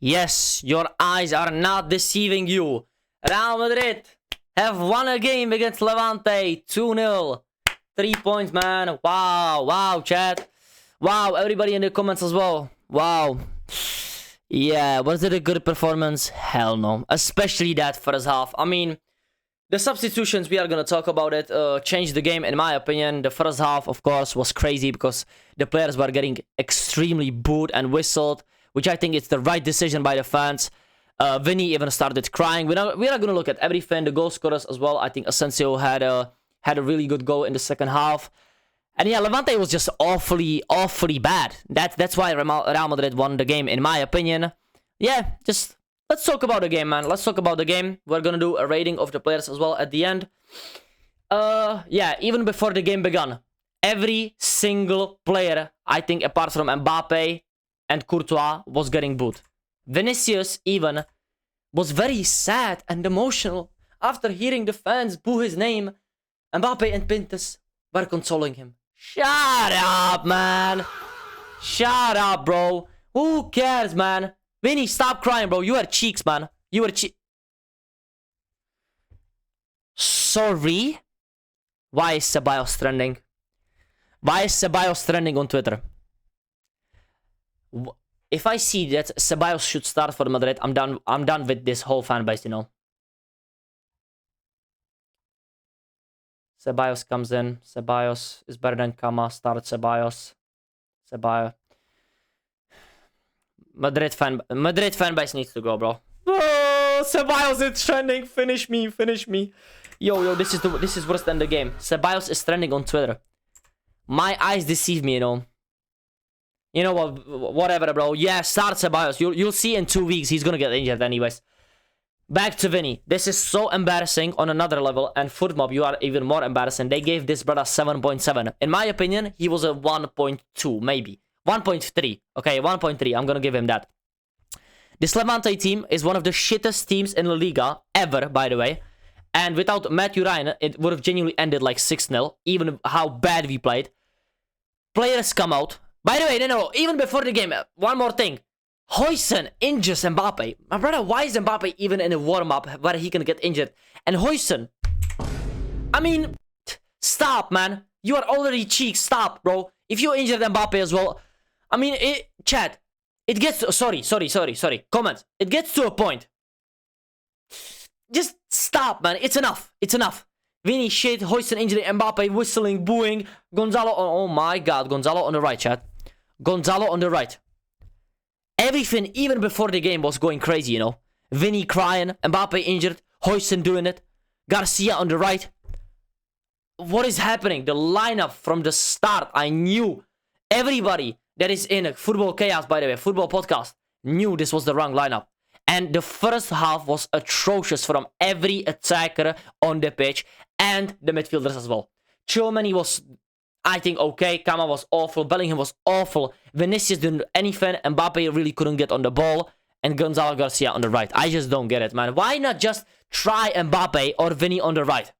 Yes, your eyes are not deceiving you. Real Madrid have won a game against Levante 2-0. 3 points, man. Wow, chat. Wow, everybody in the comments as well. Wow. Yeah, was it a good performance? Hell no. Especially that first half. I mean, the substitutions, we are going to talk about it, changed the game, in my opinion. The first half, of course, was crazy because the players were getting extremely booed and whistled, which I think is the right decision by the fans. Vinny even started crying. We're not going to look at everything, the goal scorers as well. I think Asensio had a really good goal in the second half. And yeah, Levante was just awfully bad. That's why Real Madrid won the game, in my opinion. Yeah, just let's talk about the game, man. Let's talk about the game. We're gonna do a rating of the players as well at the end. Yeah, even before the game began, every single player, I think apart from Mbappe and Courtois, was getting booed. Vinicius even was very sad and emotional after hearing the fans boo his name. Mbappe and Pintus were consoling him. Shut up, man. Shut up, bro. Who cares, man? Vinny, stop crying, bro. You are cheeks, man. You are Sorry? Why is Ceballos trending? Why is Ceballos trending on Twitter? If I see that Ceballos should start for Madrid, I'm done with this whole fan base, you know. Ceballos comes in. Ceballos is better than Kama. Start Ceballos. Madrid fan base needs to go, bro. Oh, Ceballos is trending. Finish me. Yo, this is worse than the game. Ceballos is trending on Twitter. My eyes deceive me, you know. You know what? Whatever, bro. Yeah, start Ceballos. You'll see in 2 weeks he's gonna get injured anyways. Back to Vinny. This is so embarrassing on another level. And Footmob, you are even more embarrassing. They gave this brother 7.7. In my opinion, he was a 1.2, maybe. 1.3. Okay, 1.3. I'm gonna give him that. This Levante team is one of the shittest teams in La Liga ever, by the way. And without Matthew Ryan, it would have genuinely ended like 6-0. Even how bad we played. Players come out. By the way, no, even before the game, one more thing. Huijsen injures Mbappe. My brother, why is Mbappe even in a warm-up where he can get injured? And Huijsen, I mean, stop, man. You are already cheeks. Stop, bro. If you injured Mbappe as well, I mean, chat, it gets to, sorry. Comments. It gets to a point. Just stop, man. It's enough. Vinny shit, Huijsen injury, Mbappe whistling, booing. Gonzalo, oh my god. Gonzalo on the right, chat. Gonzalo on the right. Everything, even before the game, was going crazy, you know. Vinny crying, Mbappe injured, Huijsen doing it, Garcia on the right. What is happening? The lineup from the start, I knew. Everybody that is in a Football Chaos, by the way, football podcast, knew this was the wrong lineup. And the first half was atrocious from every attacker on the pitch and the midfielders as well. Tchouaméni was, I think, okay. Kama was awful. Bellingham was awful. Vinicius didn't do anything. Mbappe really couldn't get on the ball. And Gonzalo Garcia on the right. I just don't get it, man. Why not just try Mbappe or Vinny on the right?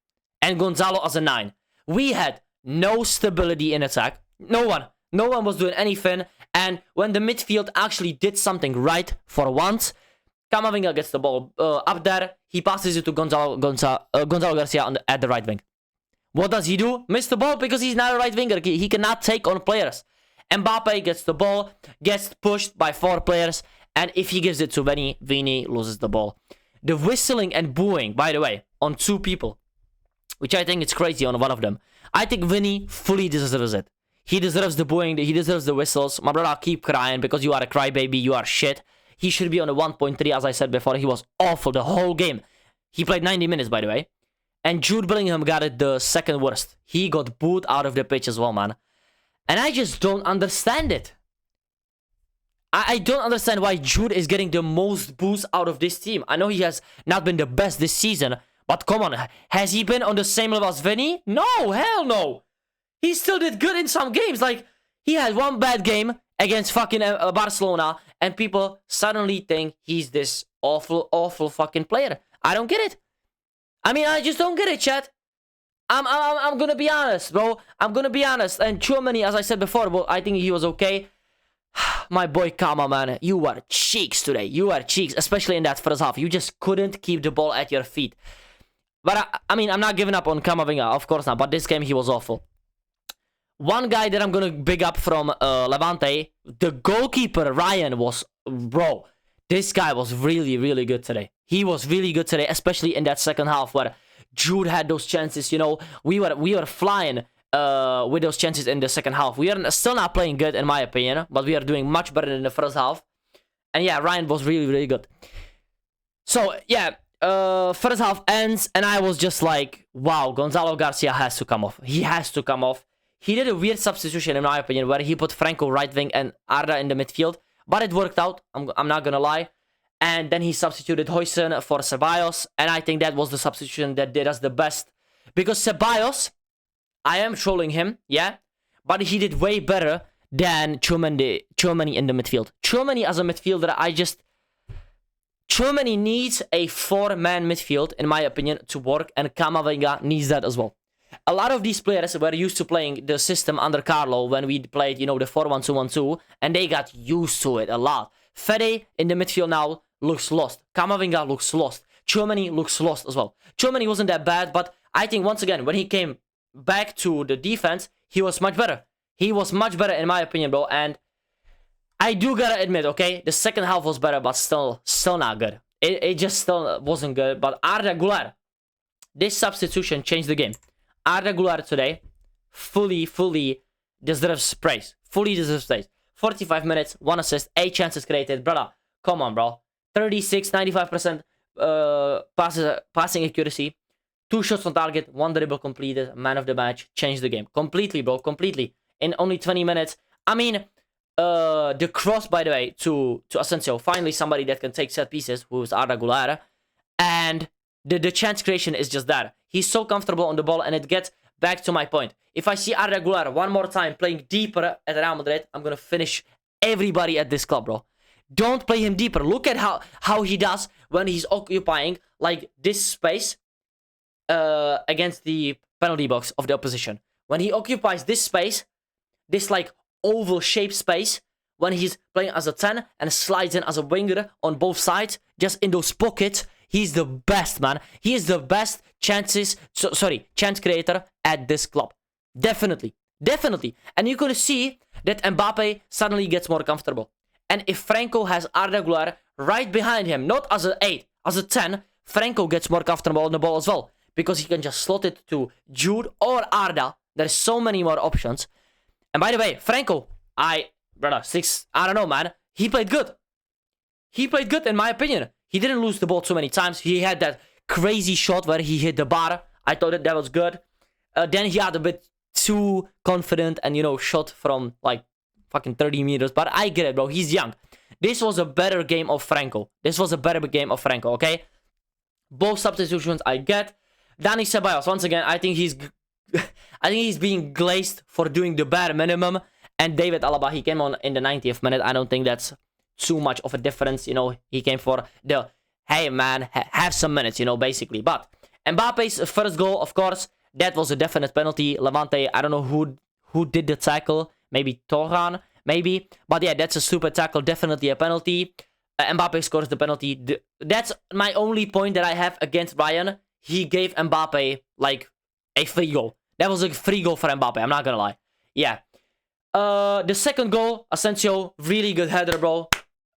And Gonzalo as a 9. We had no stability in attack. No one was doing anything. And when the midfield actually did something right for once, Camavinga gets the ball up there. He passes it to Gonzalo Garcia at the right wing. What does he do? Miss the ball because he's not a right winger. He cannot take on players. Mbappe gets the ball, gets pushed by 4 players, and if he gives it to Vinny loses the ball. The whistling and booing, by the way, on 2 people, which I think is crazy on one of them. I think Vinny fully deserves it. He deserves the booing, he deserves the whistles. My brother, keep crying because you are a crybaby, you are shit. He should be on a 1.3, as I said before. He was awful the whole game. He played 90 minutes, by the way. And Jude Bellingham got it the second worst. He got booed out of the pitch as well, man. And I just don't understand it. I don't understand why Jude is getting the most boos out of this team. I know he has not been the best this season. But come on, has he been on the same level as Vinny? No, hell no. He still did good in some games. Like, he had one bad game against fucking Barcelona. And people suddenly think he's this awful fucking player. I don't get it. I mean, I just don't get it, chat. I'm gonna be honest, bro. I'm gonna be honest. And Tchouaméni, as I said before, well, I think he was okay. My boy Kama, man, you were cheeks today. You were cheeks, especially in that first half. You just couldn't keep the ball at your feet. But I mean, I'm not giving up on Kamavinga, of course not. But this game, he was awful. One guy that I'm gonna big up from Levante, the goalkeeper, Ryan, was... Bro, this guy was really, really good today. He was really good today, especially in that second half where Jude had those chances, you know. We were flying with those chances in the second half. We are still not playing good, in my opinion, but we are doing much better than the first half. And yeah, Ryan was really, really good. So, yeah, first half ends, and I was just like, wow, Gonzalo Garcia has to come off. He has to come off. He did a weird substitution, in my opinion, where he put Franco right wing and Arda in the midfield. But it worked out, I'm not gonna lie. And then he substituted Huijsen for Ceballos. And I think that was the substitution that did us the best. Because Ceballos, I am trolling him, yeah. But he did way better than Tchouaméni in the midfield. Tchouaméni as a midfielder, Tchouaméni needs a 4-man midfield, in my opinion, to work. And Camavinga needs that as well. A lot of these players were used to playing the system under Carlo when we played, you know, the 4-1-2-1-2, and they got used to it a lot. Fede in the midfield now looks lost. Camavinga looks lost. Tchouaméni looks lost as well. Tchouaméni wasn't that bad, but I think once again, when he came back to the defense, he was much better. He was much better in my opinion, bro, and I do gotta admit, okay, the second half was better, but still not good. It just still wasn't good, but Arda Güler, this substitution changed the game. Arda Güler today fully deserves praise. Fully deserves praise. 45 minutes, 1 assist, 8 chances created. Brother, come on, bro. 36, 95% passing accuracy. 2 shots on target, 1 dribble completed. Man of the match. Changed the game. Completely, bro. Completely. In only 20 minutes. I mean, the cross, by the way, to Asensio. Finally, somebsomebody that can take set pieces, who's Arda Güler. And the chance creation is just that. He's so comfortable on the ball, and it gets back to my point. If I see Arda Güler one more time playing deeper at Real Madrid, I'm going to finish everybody at this club, bro. Don't play him deeper. Look at how he does when he's occupying, like, this space against the penalty box of the opposition. When he occupies this space, this, like, oval-shaped space, when he's playing as a 10 and slides in as a winger on both sides, just in those pockets, he's the best, man. He is the best chance creator at this club. Definitely. And you're going to see that Mbappe suddenly gets more comfortable. And if Franco has Arda Güler right behind him, not as an 8, as a 10, Franco gets more comfortable on the ball as well. Because he can just slot it to Jude or Arda. There's so many more options. And by the way, Franco, I don't know, man. He played good. He played good, in my opinion. He didn't lose the ball too many times. He had that crazy shot where he hit the bar. I thought that was good. Then he had a bit too confident and, you know, shot from, like, fucking 30 meters. But I get it, bro. He's young. This was a better game of Franco. Okay? Both substitutions I get. Dani Ceballos, once again, I think he's being glazed for doing the bare minimum. And David Alaba, he came on in the 90th minute. I don't think that's too much of a difference, you know. He came for the, hey man, have some minutes, you know, basically. But Mbappe's first goal, of course, that was a definite penalty. Levante, I don't know who did the tackle. Maybe Torgan, maybe. But yeah, that's a stupid tackle, definitely a penalty. Mbappe scores the penalty. That's my only point that I have against Ryan. He gave Mbappe, like, a free goal. That was a free goal for Mbappe, I'm not gonna lie. Yeah. The second goal, Asensio, really good header, bro.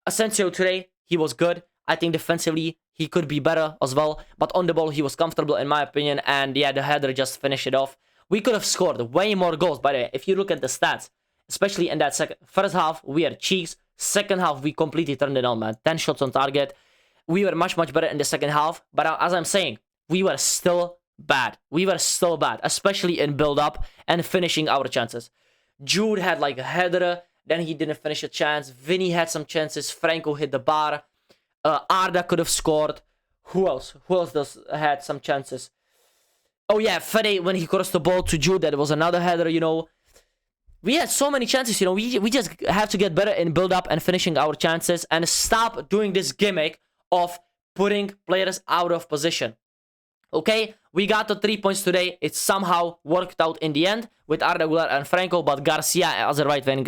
Asensio today, he was good. I think defensively, he could be better as well. But on the ball, he was comfortable, in my opinion. And yeah, the header just finished it off. We could have scored way more goals. By the way, if you look at the stats, especially in that first half, we had cheeks. Second half, we completely turned it on, man. 10 shots on target. We were much better in the second half. But as I'm saying, we were still bad. Especially in build-up and finishing our chances. Jude had like a header, then he didn't finish a chance. Vinny had some chances. Franco hit the bar. Arda could have scored. Who else had some chances? Oh yeah, Fede, when he crossed the ball to Jude, that was another header, you know. We had so many chances, you know. We just have to get better in build-up and finishing our chances. And stop doing this gimmick of putting players out of position. Okay, we got the 3 points today. It somehow worked out in the end with Arda Güler and Franco, but Garcia as a right wing,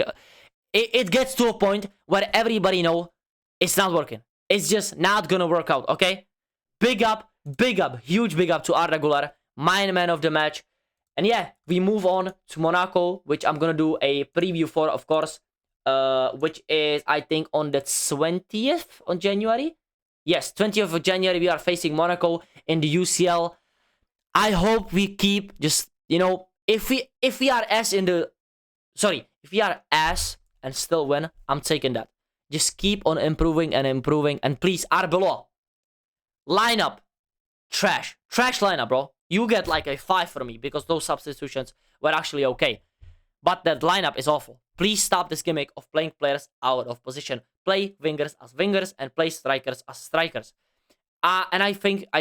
it gets to a point where everybody know it's not working. It's just not gonna work out, okay? Big up, huge big up to Arda Güler, my man of the match. And yeah, we move on to Monaco, which I'm gonna do a preview for, of course, which is, I think, on the 20th of January. Yes, 20th of January, we are facing Monaco in the UCL. I hope we keep just, you know, if we are ass in the... Sorry, if we are ass and still win, I'm taking that. Just keep on improving and improving. And please, Arbeloa, lineup, trash. Trash lineup, bro. You get like a 5 from me because those substitutions were actually okay. But that lineup is awful. Please stop this gimmick of playing players out of position. Play wingers as wingers and play strikers as strikers. And I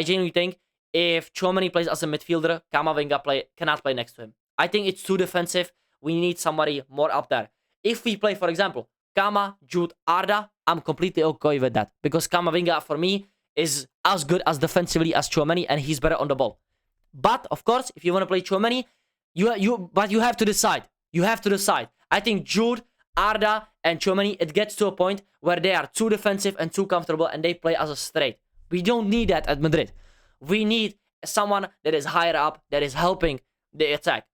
genuinely think if Tchouaméni plays as a midfielder, Camavinga cannot play next to him. I think it's too defensive. We need somebody more up there. If we play, for example, Kama, Jude, Arda, I'm completely okay with that. Because Camavinga, for me, is as good as defensively as Tchouaméni, and he's better on the ball. But, of course, if you want to play Tchouaméni, but you have to decide. You have to decide. I think Jude, Arda, and Tchouaméni, it gets to a point where they are too defensive and too comfortable, and they play as a straight. We don't need that at Madrid. We need someone that is higher up, that is helping the attack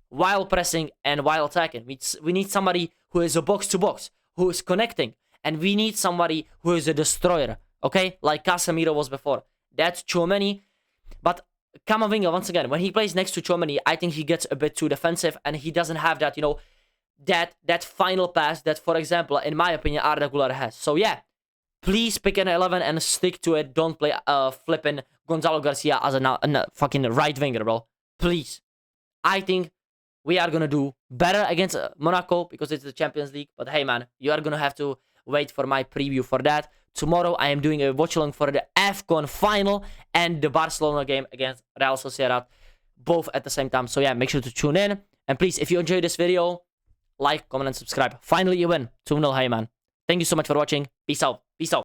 while pressing and while attacking. We need somebody who is a box-to-box, who is connecting. And we need somebody who is a destroyer, okay? Like Casemiro was before. That's Tchouaméni. But Camavinga, once again, when he plays next to Tchouaméni, I think he gets a bit too defensive and he doesn't have that, you know, that final pass that, for example, in my opinion, Arda Güler has. So, yeah, please pick an 11 and stick to it. Don't play flipping Gonzalo Garcia as a fucking right winger, bro. Please. I think we are going to do better against Monaco because it's the Champions League. But hey, man, you are going to have to wait for my preview for that. Tomorrow, I am doing a watch-along for the AFCON final and the Barcelona game against Real Sociedad, both at the same time. So yeah, make sure to tune in. And please, if you enjoyed this video, like, comment, and subscribe. Finally, you win. 2-0, hey, man. Thank you so much for watching. Peace out. Peace out.